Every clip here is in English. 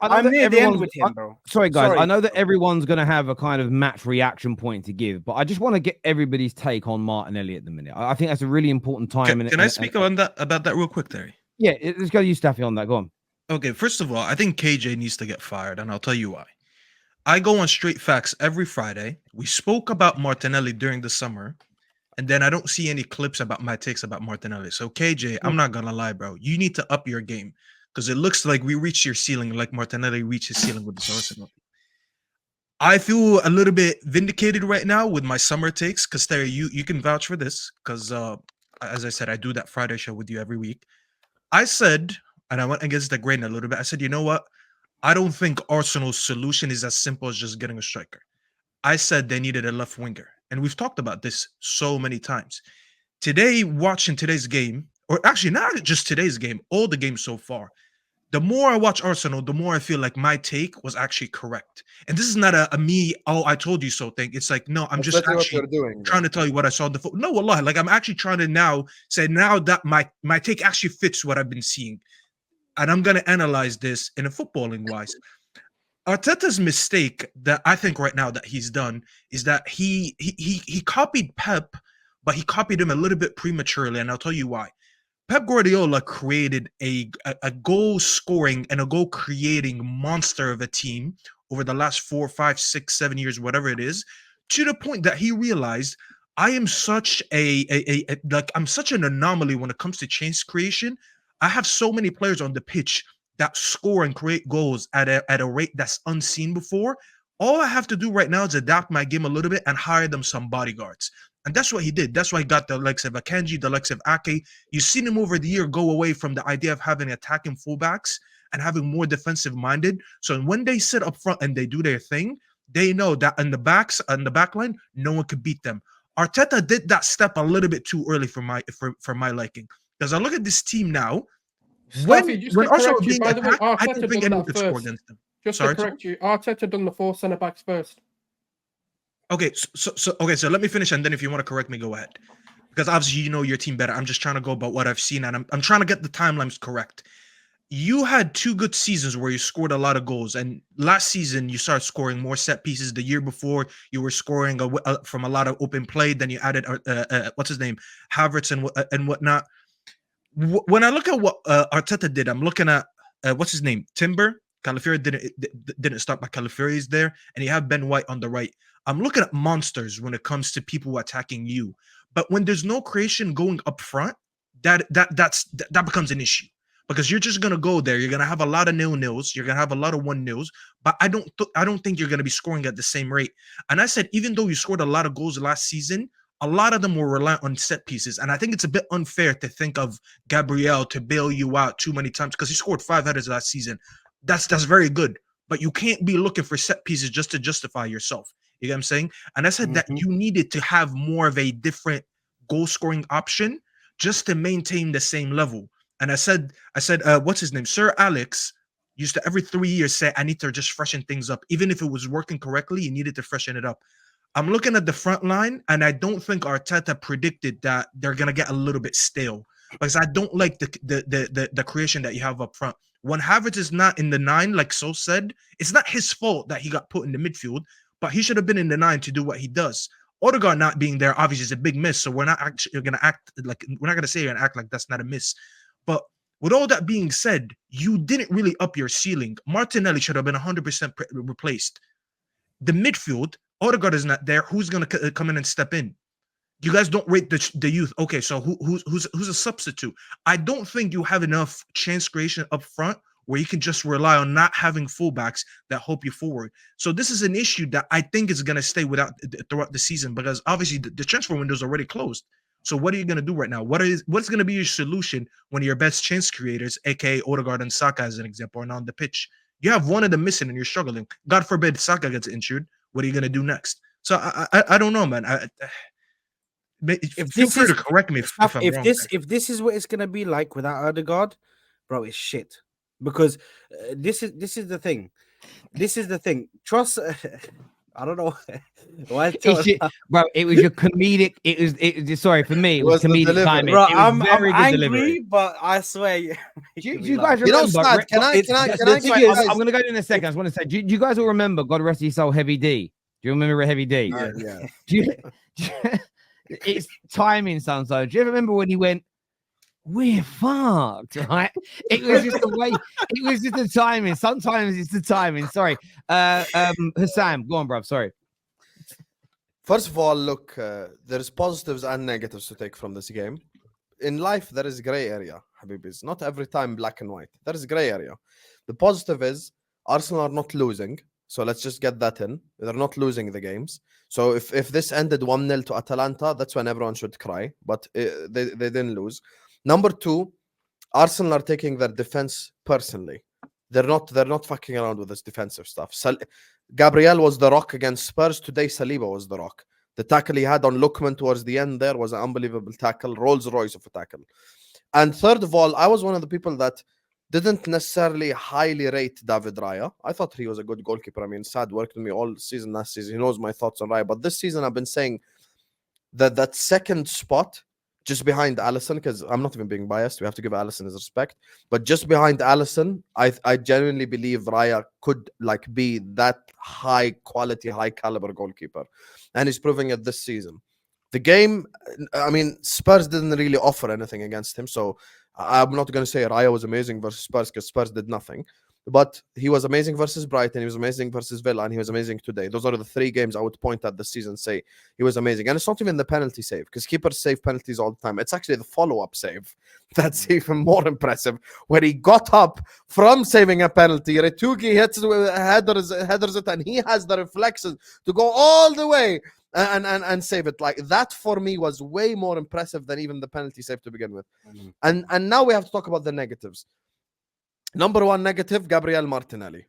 I'm near the end with him, bro. Sorry, guys. I know that everyone's going to have a kind of match reaction point to give, but I just want to get everybody's take on Martinelli at the minute. I think that's a really important time. Can I speak about that real quick, Terry? Yeah, let's go to you, Staffy, on that. Go on. Okay, first of all, I think KJ needs to get fired, and I'll tell you why. I go on Straight Facts every Friday. We spoke about Martinelli during the summer, and then I don't see any clips about my takes about Martinelli. So KJ, I'm not gonna lie, bro. You need to up your game because it looks like we reached your ceiling, like Martinelli reached his ceiling with this Arsenal. I feel a little bit vindicated right now with my summer takes because Terry, you can vouch for this because as I said, I do that Friday show with you every week. I said, and I went against the grain a little bit. I said, you know what? I don't think Arsenal's solution is as simple as just getting a striker. I said they needed a left winger. And we've talked about this so many times. Today, watching today's game, or actually not just today's game, all the games so far, the more I watch Arsenal, the more I feel like my take was actually correct. And this is not a me, oh, I told you so thing. It's like, no, I'm just actually trying to tell you what I saw in the foot. No, wallah, like I'm actually trying to now say now that my take actually fits what I've been seeing. And I'm going to analyze this in a footballing wise. Arteta's mistake that I think right now that he's done is that he copied Pep, but he copied him a little bit prematurely, and I'll tell you why. Pep Guardiola created a goal scoring and a goal creating monster of a team over the last 4, 5, 6, 7 years, whatever it is, to the point that he realized I am such I'm such an anomaly when it comes to chance creation. I have so many players on the pitch that score and create goals at a rate that's unseen before. All I have to do right now is adapt my game a little bit and hire them some bodyguards. And that's what he did. That's why he got the likes of Akanji, the likes of Ake. You've seen him over the year go away from the idea of having attacking fullbacks and having more defensive minded. So when they sit up front and they do their thing, they know that in the back line, no one could beat them. Arteta did that step a little bit too early for my liking. Because I look at this team now, when Arsenal being attacked, I don't think anyone could score against them. Just to correct you, Arteta done the 4 centre backs first. Okay, so let me finish, and then if you want to correct me, go ahead. Because obviously you know your team better. I'm just trying to go about what I've seen, and I'm trying to get the timelines correct. You had 2 good seasons where you scored a lot of goals, and last season you started scoring more set pieces. The year before you were scoring from a lot of open play. Then you added what's his name, Havertz and whatnot. When I look at what Arteta did, I'm looking at what's his name, Timber. Calafiori didn't start, but Calafiori is there, and you have Ben White on the right. I'm looking at monsters when it comes to people attacking you. But when there's no creation going up front, that becomes an issue. Because you're just gonna go there. You're gonna have a lot of 0-0s. You're gonna have a lot of 1-0s. But I don't think you're gonna be scoring at the same rate. And I said, even though you scored a lot of goals last season, a lot of them were reliant on set pieces. And I think it's a bit unfair to think of Gabriel to bail you out too many times because he scored 5 headers last season. That's very good. But you can't be looking for set pieces just to justify yourself. You get what I'm saying? And I said that you needed to have more of a different goal scoring option just to maintain the same level. And I said, what's his name? Sir Alex used to every 3 years say, I need to just freshen things up. Even if it was working correctly, you needed to freshen it up. I'm looking at the front line, and I don't think Arteta predicted that they're gonna get a little bit stale because I don't like the creation that you have up front. When Havertz is not in the 9, like So said, it's not his fault that he got put in the midfield, but he should have been in the 9 to do what he does. Odegaard not being there obviously is a big miss, so we're not actually gonna act like that's not a miss. But with all that being said, you didn't really up your ceiling. Martinelli should have been 100% replaced. The midfield, Odegaard is not there. Who's going to come in and step in? You guys don't rate the youth. Okay, so who's a substitute? I don't think you have enough chance creation up front where you can just rely on not having fullbacks that help you forward. So this is an issue that I think is going to stay throughout the season because obviously the transfer window is already closed. So what are you going to do right now? What's going to be your solution when your best chance creators, aka Odegaard and Saka as an example, are not on the pitch? You have one of them missing and you're struggling. God forbid Saka gets injured. What are you going to do next? So I don't know, man. Feel free to correct me if I'm wrong. If this is what it's going to be like without Odegaard, bro, it's shit. Because this is the thing. This is the thing. Trust. I don't know why. Bro, it was your comedic. It was sorry for me. It was Was the comedic delivery. timing. Bro, It was I'm very good angry, delivery. but I swear. Do you guys You know, remember? Sad, can I the thing get is, I'm gonna go in a second. I just want to say, do you guys all remember God rest his soul, Heavy D? Do you remember Heavy D? yeah. It's timing, son. So do you ever remember when he went, "We're fucked"? Right? It was just the way. It was just the timing. Sometimes it's the timing. Sorry, Hassam, go on, bruv. Sorry. First of all, look, there's positives and negatives to take from this game. In life, there is gray area, Habibis. Not every time black and white. There is gray area. The positive is Arsenal are not losing. So let's just get that in. They're not losing the games. So if this ended 1-0 to Atalanta, that's when everyone should cry. But they didn't lose. Number two, Arsenal are taking their defense personally. They're not fucking around with this defensive stuff. Gabriel was the rock against Spurs. Today, Saliba was the rock. The tackle he had on Lookman towards the end there was an unbelievable tackle. Rolls Royce of a tackle. And third of all, I was one of the people that didn't necessarily highly rate David Raya. I thought he was a good goalkeeper. I mean, Sad worked with me all season last season. He knows my thoughts on Raya. But this season, I've been saying that second spot, just behind Alisson, because I'm not even being biased. We have to give Alisson his respect. But just behind Alisson, I genuinely believe Raya could be that high quality, high caliber goalkeeper. And he's proving it this season. The game, I mean, Spurs didn't really offer anything against him. So I'm not going to say Raya was amazing versus Spurs because Spurs did nothing. But he was amazing versus Brighton. He was amazing versus Villa. And he was amazing today. Those are the 3 games I would point at this season and say he was amazing. And it's not even the penalty save because keepers save penalties all the time. It's actually the follow-up save that's even more impressive, where he got up from saving a penalty. Retugi hits headers it, and he has the reflexes to go all the way and save it. Like that for me was way more impressive than even the penalty save to begin with. And now we have to talk about the negatives. Number one negative, Gabriel Martinelli.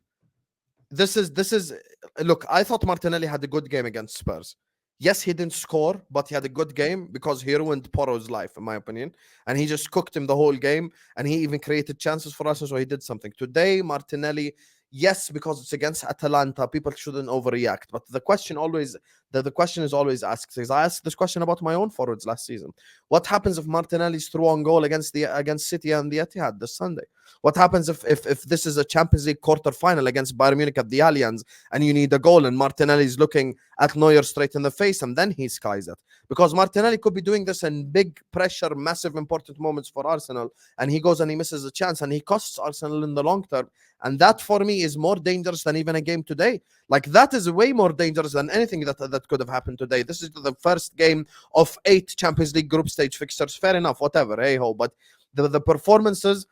This is look, I thought Martinelli had a good game against Spurs. Yes, he didn't score, but he had a good game because he ruined Porro's life, in my opinion. And he just cooked him the whole game. And he even created chances for us, so he did something. Today, Martinelli, yes, because it's against Atalanta, people shouldn't overreact. But the question is always asked. Because I asked this question about my own forwards last season. What happens if Martinelli's through on goal against City and the Etihad this Sunday? What happens if this is a Champions League quarter final against Bayern Munich at the Allianz and you need a goal and Martinelli's looking at Neuer straight in the face and then he skies it? Because Martinelli could be doing this in big pressure, massive, important moments for Arsenal, and he goes and he misses a chance and he costs Arsenal in the long term. And that for me is more dangerous than even a game today. Like that is way more dangerous than anything that could have happened today. This is the first game of 8 Champions League group stage fixtures. Fair enough, whatever, hey-ho. But the performances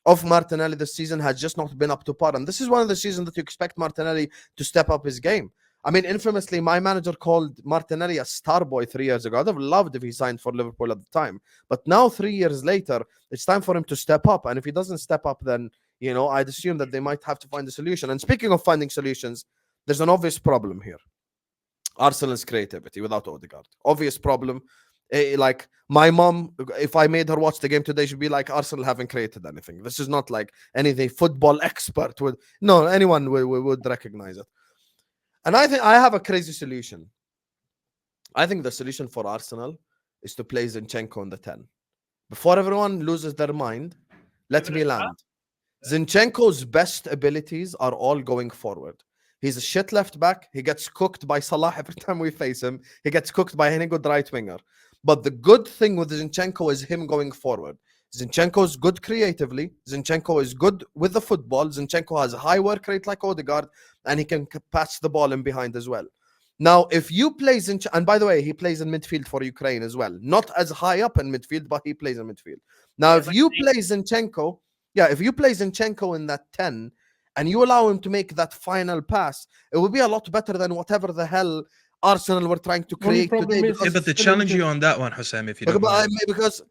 of Martinelli this season has just not been up to par. And this is one of the seasons that you expect Martinelli to step up his game. I mean, infamously, my manager called Martinelli a star boy 3 years ago. I'd have loved if he signed for Liverpool at the time. But now, 3 years later, it's time for him to step up. And if he doesn't step up, then, I'd assume that they might have to find a solution. And speaking of finding solutions, there's an obvious problem here. Arsenal's creativity without Odegaard. Obvious problem. Like my mom, if I made her watch the game today, she'd be like, Arsenal haven't created anything. This is not like anything football expert would. No, anyone would recognize it. And I think I have a crazy solution. I think the solution for Arsenal is to play Zinchenko in the 10. Before everyone loses their mind, let me land. Zinchenko's best abilities are all going forward. He's a shit left back. He gets cooked by Salah every time we face him. He gets cooked by any good right winger. But the good thing with Zinchenko is him going forward. Zinchenko is good creatively. Zinchenko is good with the football. Zinchenko has a high work rate like Odegaard, and he can pass the ball in behind as well. Now, if you play Zinchenko, and by the way, he plays in midfield for Ukraine as well. Not as high up in midfield, but he plays in midfield. Now, if you play Zinchenko, in that 10, and you allow him to make that final pass, it will be a lot better than whatever the hell Arsenal were trying to create today. But they challenge you on that one, Hussam, if you don't mind. Because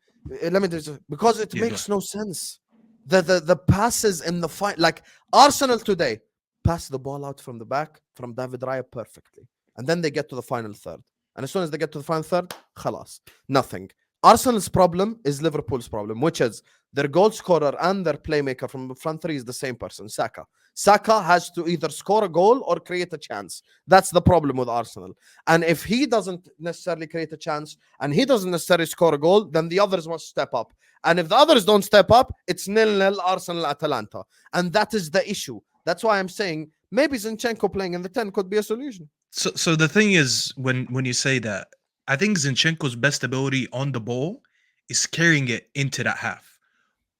it makes no sense. The passes in the fight, like Arsenal today, pass the ball out from the back from David Raya perfectly. And then they get to the final third. And as soon as they get to the final third, khalas, nothing. Arsenal's problem is Liverpool's problem, which is their goal scorer and their playmaker from the front three is the same person, Saka. Saka has to either score a goal or create a chance. That's the problem with Arsenal. And if he doesn't necessarily create a chance and he doesn't necessarily score a goal, then the others must step up. And if the others don't step up, it's 0-0 Arsenal-Atalanta. And that is the issue. That's why I'm saying maybe Zinchenko playing in the 10 could be a solution. So the thing is, when you say that, I think Zinchenko's best ability on the ball is carrying it into that half.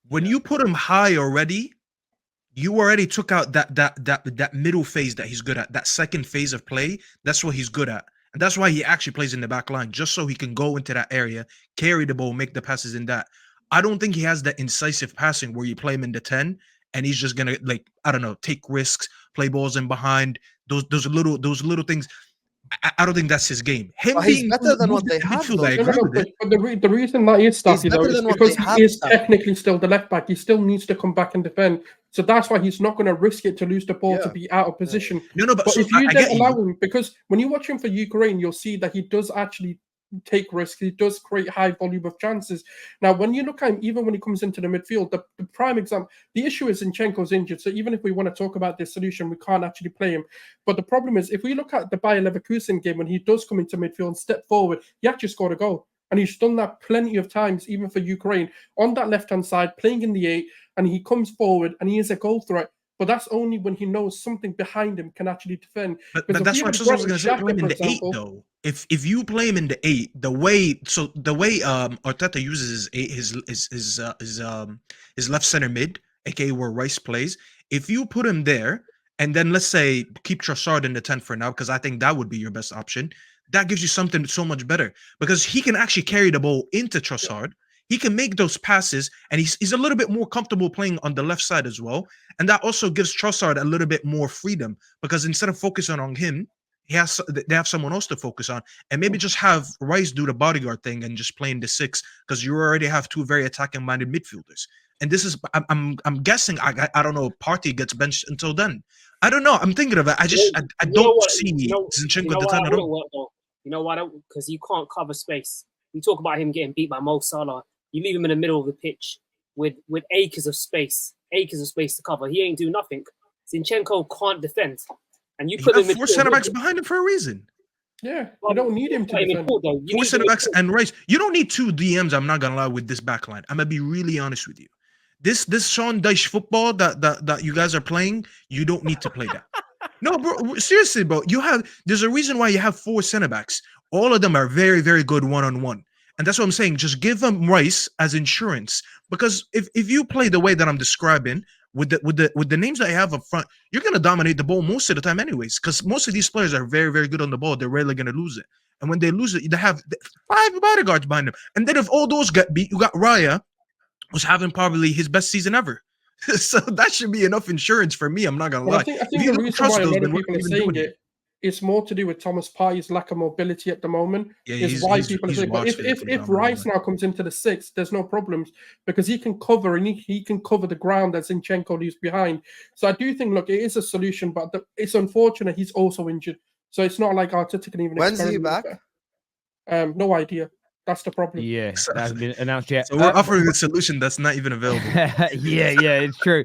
When you put him high already, you already took out that middle phase that he's good at. That second phase of play, that's what he's good at. And that's why he actually plays in the back line, just so he can go into that area, carry the ball, make the passes in that. I don't think he has that incisive passing where you play him in the 10 and he's just gonna, like, I don't know, take risks, play balls in behind, those little things. I don't think that's his game. Him But he's being better than what moved they into have, midfield, though. I agree with it. But the reason that is Staffy, though, better is than what because they he have, is Staffy. technically still the left back. He still needs to come back and defend. So that's why he's not going to risk it to lose the ball to Yeah. be out of position. No, but But so if you I then get allow you. him, because when you watch him for Ukraine, you'll see that he does actually take risks. He does create high volume of chances. Now, when you look at him, even when he comes into the midfield, the prime example, the issue is Zinchenko's injured. So even if we want to talk about this solution, we can't actually play him. But the problem is, if we look at the Bayer Leverkusen game, when he does come into midfield and step forward, he actually scored a goal. And he's done that plenty of times, even for Ukraine, on that left-hand side, playing in the 8, and he comes forward and he is a goal threat. But that's only when he knows something behind him can actually defend. But Because if that's we what had I was going to say. Xhaka, Play him in for the 8 example- though. If you play him in the 8, the way Arteta uses his left center mid, aka where Rice plays. If you put him there, and then let's say keep Trossard in the 10 for now, because I think that would be your best option. That gives you something so much better because he can actually carry the ball into Trossard. He can make those passes, and he's a little bit more comfortable playing on the left side as well. And that also gives Trossard a little bit more freedom because instead of focusing on him, they have someone else to focus on, and maybe just have Rice do the bodyguard thing and just play in the 6 because you already have two very attacking-minded midfielders. And this is, I'm guessing, I don't know, Partey gets benched until then. I don't know. I'm thinking of it. I don't see Zinchenko at the time at all. You know why? Because you can't cover space. We talk about him getting beat by Mo Salah. You leave him in the middle of the pitch with acres of space to cover. He ain't doing nothing. Zinchenko can't defend. And you put him in 4 center backs behind him for a reason. Yeah, you don't need him to defend. 4 center backs and Rice. You don't need 2 DMs. I'm not gonna lie with this back line. I'm gonna be really honest with you. This Sean Dyche football that you guys are playing, you don't need to play that. No, bro. Seriously, bro. There's a reason why you have 4 center backs. All of them are very, very good one-on-one. And that's what I'm saying. Just give them Rice as insurance. Because if you play the way that I'm describing, with the names that I have up front, you're gonna dominate the ball most of the time, anyways. Because most of these players are very, very good on the ball. They're rarely gonna lose it. And when they lose it, they have 5 bodyguards behind them. And then if all those get beat, you got Raya, who's having probably his best season ever. So that should be enough insurance for me. I'm not gonna lie. I think the reason why a lot of people are saying it, it's more to do with Thomas Partey's lack of mobility at the moment. Yeah, is why people are saying. But if Rice now comes into the 6, there's no problems because he can cover and he can cover the ground that Zinchenko leaves behind. So I do think, look, it is a solution, but it's unfortunate he's also injured. So it's not like Arteta can even. When's he back? No idea. That's the problem. Yeah, that's been announced yet. So we're offering a solution that's not even available. yeah, it's true.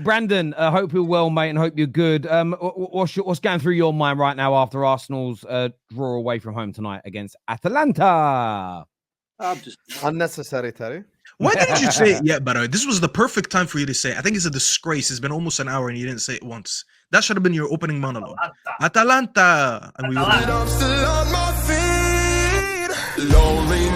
Brandon, I hope you're well, mate, and hope you're good. What's going through your mind right now after Arsenal's draw away from home tonight against Atalanta? I'm just Unnecessary, Terry. Why didn't you say it yet, by the way? This was the perfect time for you to say it. I think it's a disgrace. It's been almost an hour and you didn't say it once. That should have been your opening monologue. Atalanta. And we would I'm still on my feet. Lonely